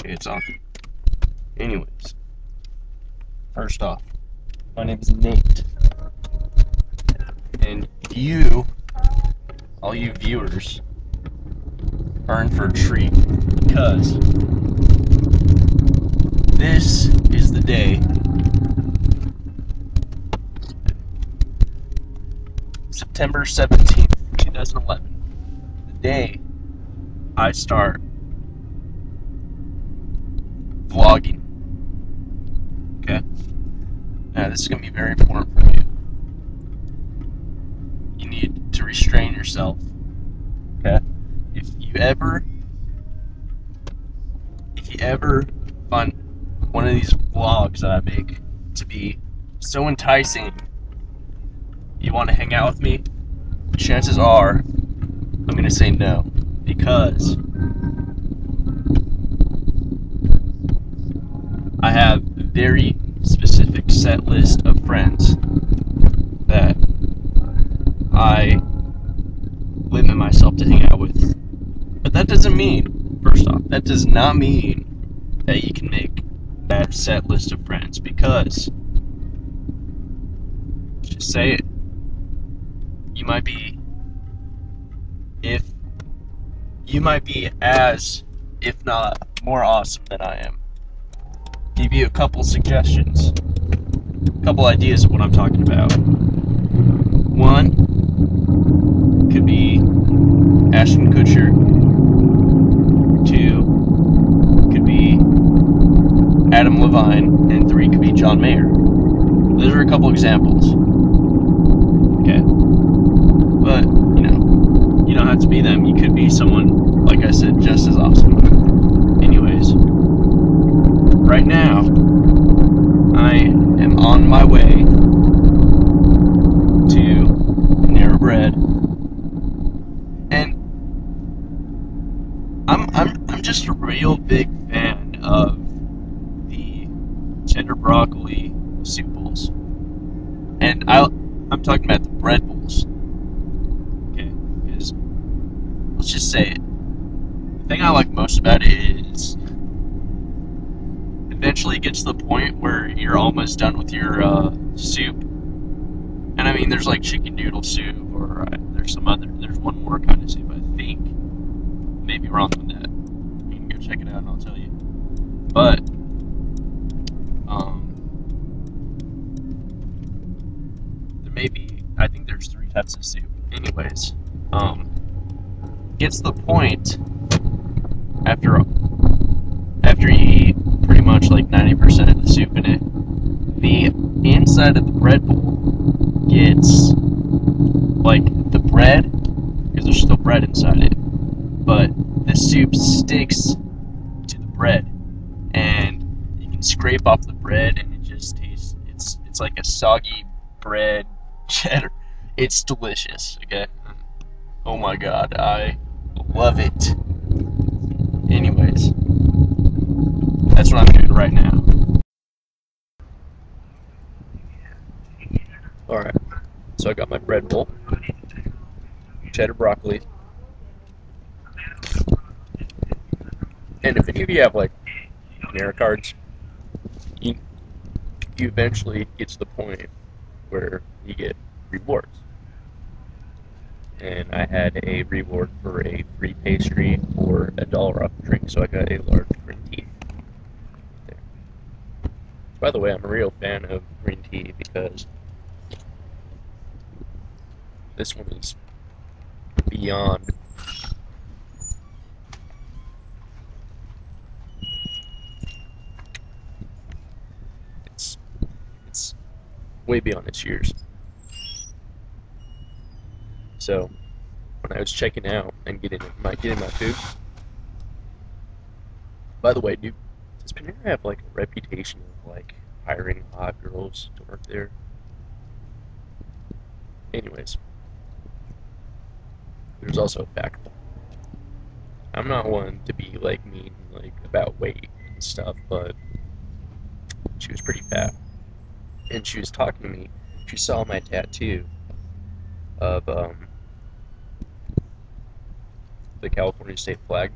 Okay, it's on. Anyways, first off, my name is Nate, and you, all you viewers, are in for a treat because this is the day, September 17th, 2011, the day I start vlogging. Okay? Now, this is going to be very important for you. You need to restrain yourself. Okay? If you ever find one of these vlogs that I make to be so enticing, you want to hang out with me, chances are I'm going to say no, because I have a very specific set list of friends that I limit myself to hang out with. But that doesn't mean, first off, that does not mean that you can make that set list of friends, because, just say it, you might be, if you might be as, if not more awesome than I am. Give you a couple suggestions, a couple ideas of what I'm talking about. One could be Ashton Kutcher. Two could be Adam Levine, and three could be John Mayer. Those are a couple examples. Okay. But, you don't have to be them. You could be someone, like I said, just as awesome. Anyways, right now, I am on my way to Panera Bread, and I'm just a real big fan of the cheddar broccoli soup bowls, and I'm talking about the bread bowls. Okay, because let's just say it. The thing I like most about it is eventually it gets to the point where you're almost done with your soup. And I mean, there's like chicken noodle soup, or there's one more kind of soup, I think. Maybe wrong with that. You can go check it out and I'll tell you. But, there may be, I think there's 3 types of soup. Anyways, gets to the point after you eat pretty much like 90% of the soup in it, the inside of the bread bowl gets, like, the bread, because there's still bread inside it, but the soup sticks to the bread, and you can scrape off the bread, and it just tastes, it's like a soggy bread cheddar. It's delicious, okay? Oh my god, I love it. Anyways, that's what I'm doing right now. Alright, so I got my bread bowl, cheddar broccoli, and if any of you have, like, Panera cards, you eventually get to the point where you get rewards. And I had a reward for a free pastry or $1 off a drink, so I got a large green tea. There. By the way, I'm a real fan of green tea because this one is beyond. It's way beyond its years. So when I was checking out and getting my food. By the way, does Panera have like a reputation of like hiring hot girls to work there? Anyways, there's also a fact. I'm not one to be like mean like about weight and stuff, but she was pretty fat, and she was talking to me. She saw my tattoo of the California state flag,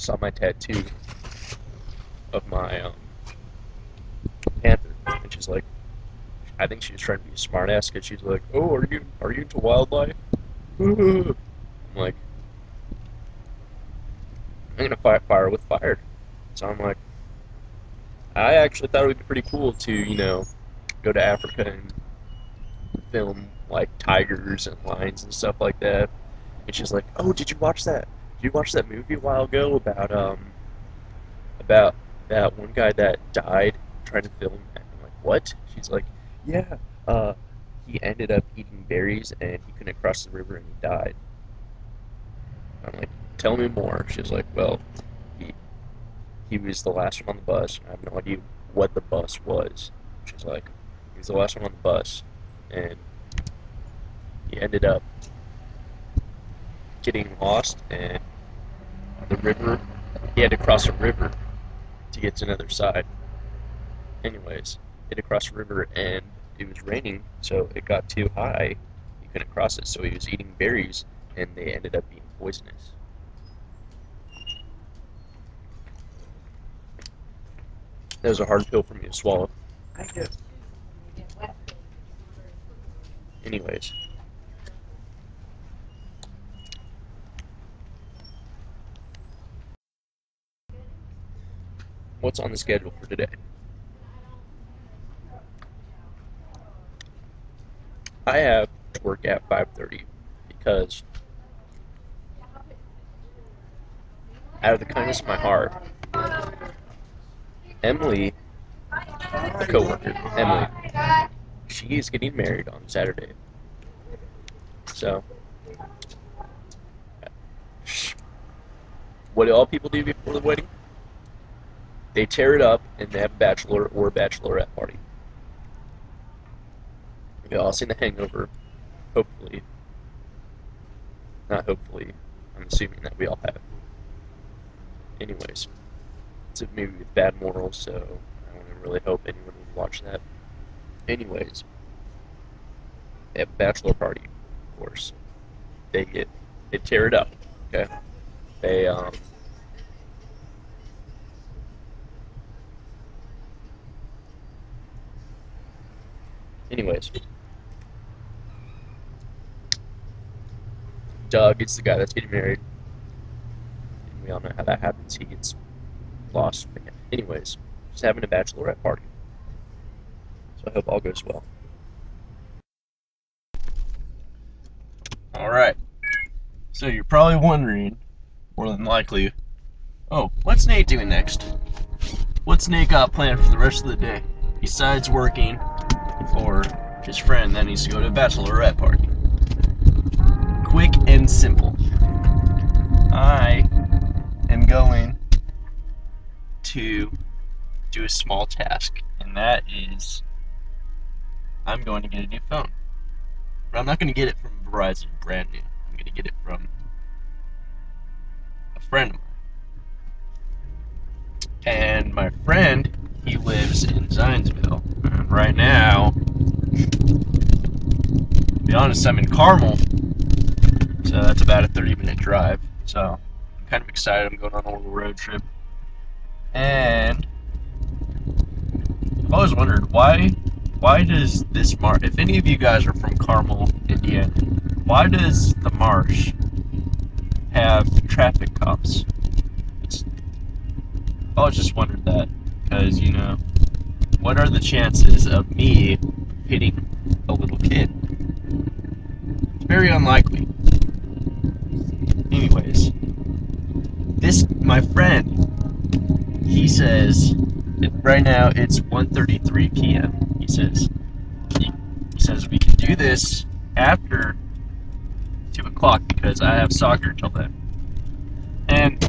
saw my tattoo of my panther, and she's like, I think she was trying to be a smartass because she's like, "Oh, are you into wildlife?" I'm like, I'm gonna fight fire with fire. So I'm like, I actually thought it would be pretty cool to, go to Africa and film like tigers and lions and stuff like that. And she's like, "Oh, did you watch that? Did you watch that movie a while ago about that one guy that died trying to film?" And I'm like, "What?" She's like, "Yeah, uh, he ended up eating berries and he couldn't cross the river and he died." I'm like, "Tell me more." She's like, "Well, he he was the last one on the bus. I have no idea what the bus was." She's like, "He was the last one on the bus, and he ended up getting lost, and the river, he had to cross a river to get to another side. Anyways, he had to cross a river, and it was raining, so it got too high. He couldn't cross it, so he was eating berries, and they ended up being poisonous." That was a hard pill for me to swallow. Anyways, what's on the schedule for today? I have to work at 5:30 because, out of the kindness of my heart, Emily, the coworker, Emily, she is getting married on Saturday. So, what do all people do before the wedding? They tear it up and they have a bachelor or a bachelorette party. We all seen The Hangover, hopefully. Not hopefully, I'm assuming that we all have. Anyways, it's a movie with bad morals, so I don't really hope anyone would watch that. Anyways, they have a bachelor party, of course. They tear it up, okay? They, anyways, Doug is the guy that's getting married, and we all know how that happens. He gets lost. Anyways, just having a bachelorette party. So I hope all goes well. Alright, so you're probably wondering, more than likely, oh, what's Nate doing next? What's Nate got planned for the rest of the day? Besides working for his friend that needs to go to a bachelorette party. Quick and simple. I am going to do a small task, and that is I'm going to get a new phone. But I'm not going to get it from Verizon brand new. I'm going to get it from a friend of mine. And my friend, he lives in Zionsville. And right now, to be honest, I'm in Carmel. So that's about a 30-minute drive. So I'm kind of excited. I'm going on a little road trip. And I've always wondered why does this marsh, if any of you guys are from Carmel, Indiana, why does the marsh have traffic cops? I always just wondered that, because, what are the chances of me hitting a little kid? It's very unlikely. Anyways, my friend, he says, right now it's 1:33 p.m. He says we can do this after 2 o'clock because I have soccer till then. And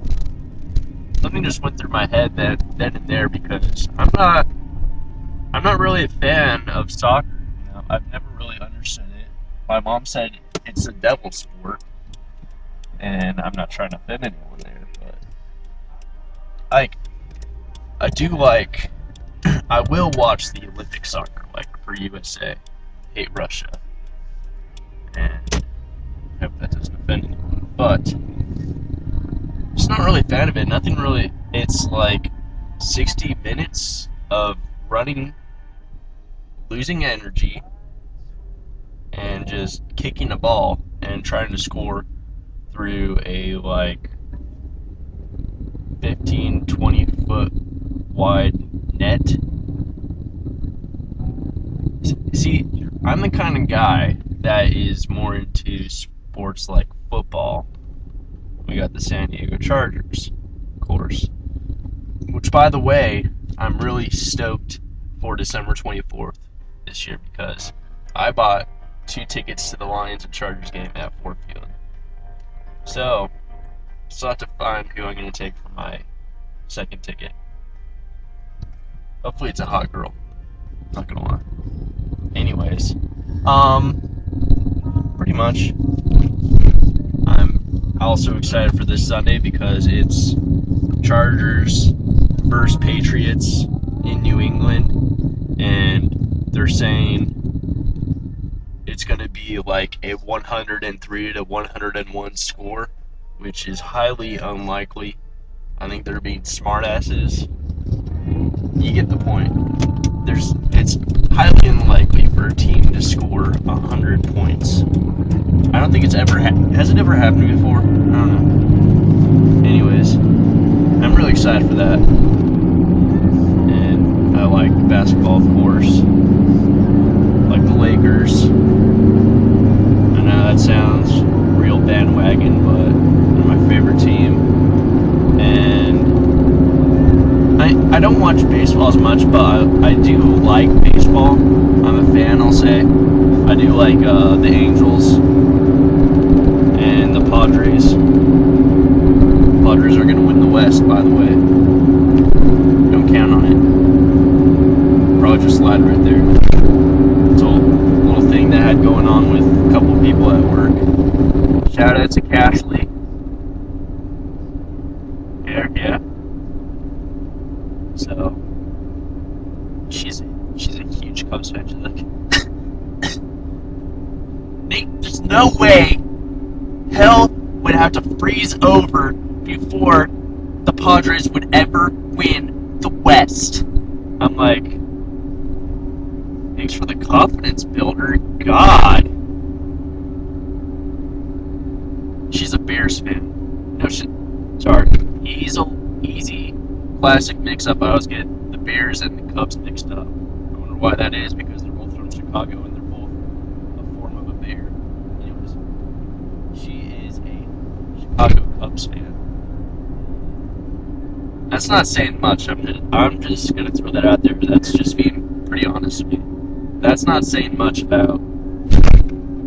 something just went through my head then and there, because I'm not really a fan of soccer. I've never really understood it. My mom said it's a devil sport, and I'm not trying to offend anyone there, but I do like. I will watch the Olympic soccer, like for USA. Hate Russia, and I hope that doesn't offend anyone. But just not really a fan of it. Nothing really. It's like 60 minutes of running, losing energy, and just kicking the ball and trying to score through a like 15, 20-foot wide net. See, I'm the kind of guy that is more into sports like football. We got the San Diego Chargers, of course. Which, by the way, I'm really stoked for December 24th this year because I bought 2 tickets to the Lions and Chargers game at Ford Field. So, still have to find who I'm going to take for my second ticket. Hopefully it's a hot girl. Not going to lie. Anyways, pretty much. I'm also excited for this Sunday because it's Chargers versus Patriots in New England, and they're saying it's going to be like a 103 to 101 score, which is highly unlikely. I think they're being smartasses. You get the point. It's highly unlikely for a team to score 100 points. I don't think it's ever has it ever happened before? I don't know. Anyways, I'm really excited for that. And I like basketball, of course. Like the Lakers. I know that sounds real bandwagon, but they're my favorite team. And I don't watch baseball as much, but I do like baseball. I'm a fan, I'll say. I do like the Angels and the Padres. Padres are going to win the West, by the way. Don't count on it. Probably just slide right there. It's a little thing that I had going on with a couple people at work. Shout out to Cashley. Yeah. So she's a huge Cubs fan. She's like, there's no way hell would have to freeze over before the Padres would ever win the West. I'm like, thanks for the confidence builder. God. She's a Bears fan. No shit. Sorry. Easy classic mix-up. I always get the Bears and the Cubs mixed up. I wonder why that is, because they're both from Chicago and they're both a form of a bear. Anyways, she is a Chicago Cubs fan. That's not saying much. I'm just gonna throw that out there. That's just being pretty honest with me. That's not saying much about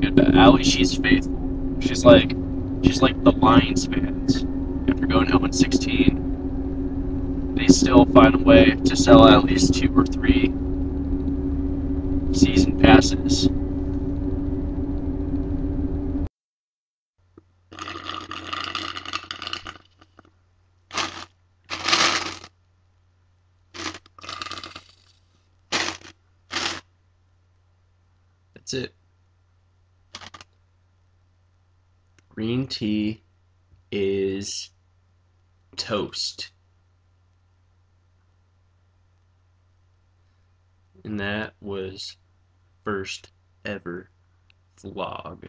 good bad. Allie, she's faithful. She's like the Lions fans. After going 0-16, they still find a way to sell at least 2 or 3 season passes. That's it. Green tea is toast. And that was first ever vlog.